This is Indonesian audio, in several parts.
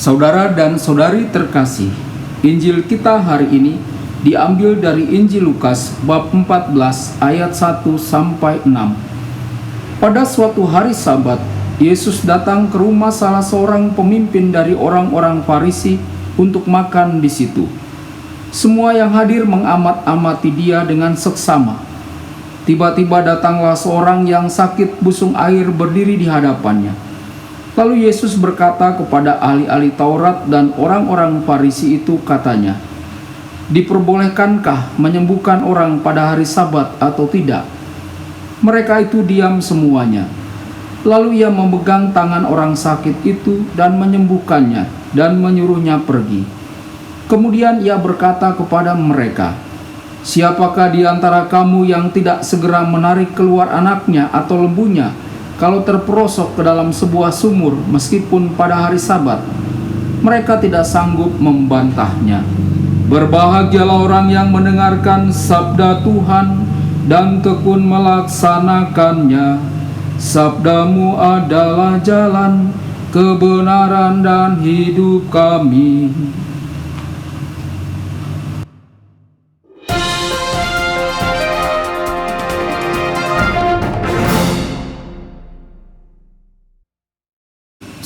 Saudara dan saudari terkasih, Injil kita hari ini diambil dari Injil Lukas bab 14 ayat 1 sampai 6. Pada suatu hari Sabat, Yesus datang ke rumah salah seorang pemimpin dari orang-orang Farisi untuk makan di situ. Semua yang hadir mengamat-amati dia dengan seksama. Tiba-tiba datanglah seorang yang sakit busung air berdiri di hadapannya. Lalu Yesus berkata kepada ahli-ahli Taurat dan orang-orang Farisi itu, katanya, "Diperbolehkankah menyembuhkan orang pada hari Sabat atau tidak?" Mereka itu diam semuanya. Lalu ia memegang tangan orang sakit itu dan menyembuhkannya dan menyuruhnya pergi. Kemudian ia berkata kepada mereka, "Siapakah di antara kamu yang tidak segera menarik keluar anaknya atau lembunya kalau terperosok ke dalam sebuah sumur meskipun pada hari Sabat?" Mereka tidak sanggup membantahnya. Berbahagialah orang yang mendengarkan sabda Tuhan dan tekun melaksanakannya. Sabdamu adalah jalan, kebenaran dan hidup kami.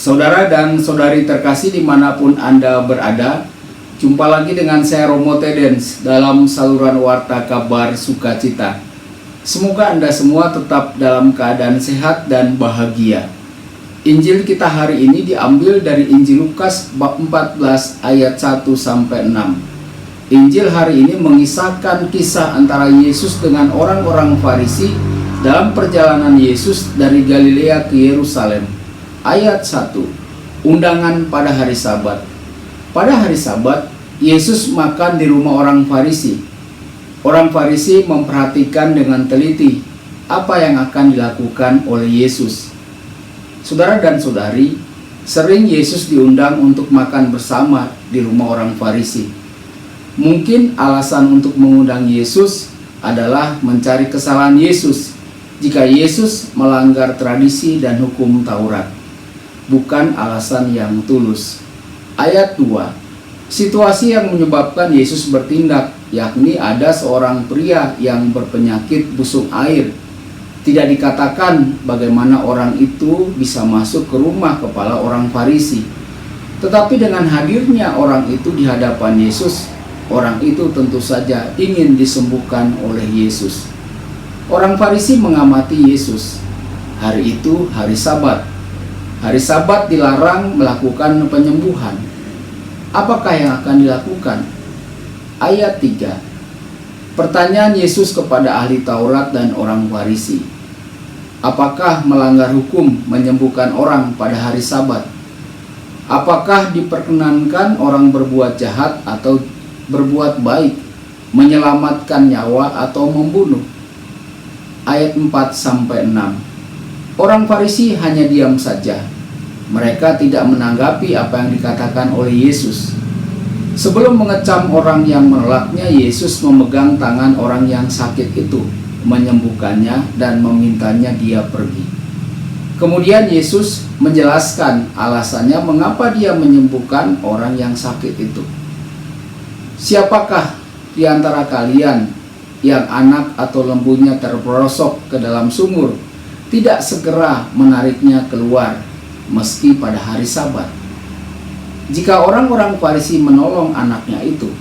Saudara dan saudari terkasih dimanapun Anda berada, jumpa lagi dengan saya Romo Tedens dalam saluran Warta Kabar Sukacita. Semoga Anda semua tetap dalam keadaan sehat dan bahagia. Injil kita hari ini diambil dari Injil Lukas bab 14 ayat 1 sampai 6. Injil hari ini mengisahkan kisah antara Yesus dengan orang-orang Farisi dalam perjalanan Yesus dari Galilea ke Yerusalem. Ayat 1. Undangan pada hari Sabat. Pada hari Sabat, Yesus makan di rumah orang Farisi. Orang Farisi memperhatikan dengan teliti apa yang akan dilakukan oleh Yesus. Saudara dan saudari, sering Yesus diundang untuk makan bersama di rumah orang Farisi. Mungkin alasan untuk mengundang Yesus adalah mencari kesalahan Yesus jika Yesus melanggar tradisi dan hukum Taurat. Bukan alasan yang tulus. Ayat 2. Situasi yang menyebabkan Yesus bertindak, yakni ada seorang pria yang berpenyakit busung air. Tidak dikatakan bagaimana orang itu bisa masuk ke rumah kepala orang Farisi. Tetapi dengan hadirnya orang itu di hadapan Yesus, orang itu tentu saja ingin disembuhkan oleh Yesus. Orang Farisi mengamati Yesus. Hari itu hari Sabat. Hari Sabat dilarang melakukan penyembuhan. Apakah yang akan dilakukan? Ayat 3. Pertanyaan Yesus kepada ahli Taurat dan orang Farisi. Apakah melanggar hukum menyembuhkan orang pada hari Sabat? Apakah diperkenankan orang berbuat jahat atau berbuat baik, menyelamatkan nyawa atau membunuh? Ayat 4-6. Orang Farisi hanya diam saja. Mereka tidak menanggapi apa yang dikatakan oleh Yesus. Sebelum mengecam orang yang menolaknya, Yesus memegang tangan orang yang sakit itu, menyembuhkannya dan memintanya dia pergi. Kemudian Yesus menjelaskan alasannya mengapa dia menyembuhkan orang yang sakit itu. Siapakah di antara kalian yang anak atau lembunya terperosok ke dalam sumur tidak segera menariknya keluar meski pada hari Sabat? Jika orang-orang Farisi menolong anaknya itu,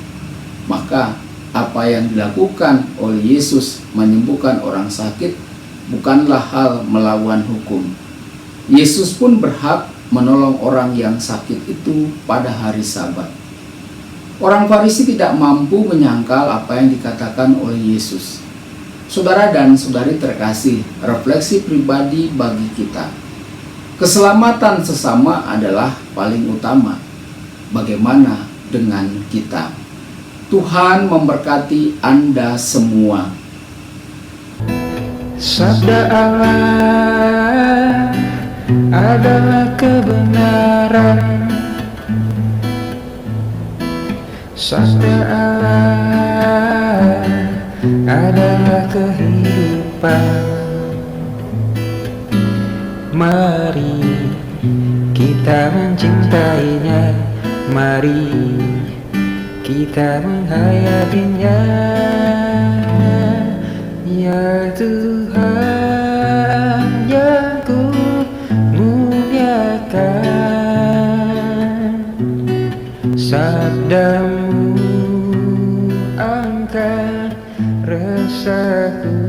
maka apa yang dilakukan oleh Yesus menyembuhkan orang sakit bukanlah hal melawan hukum. Yesus pun berhak menolong orang yang sakit itu pada hari Sabat. Orang Farisi tidak mampu menyangkal apa yang dikatakan oleh Yesus. Saudara dan saudari terkasih, refleksi pribadi bagi kita. Keselamatan sesama adalah paling utama. Bagaimana dengan kita? Tuhan memberkati Anda semua. Sabda Allah adalah kebenaran. Sabda Allah adalah kehidupan. Mari kita mencintainya Mari kita menghayatinya. Ya Tuhan yang ku muliakan, sabdamu angkat resahku.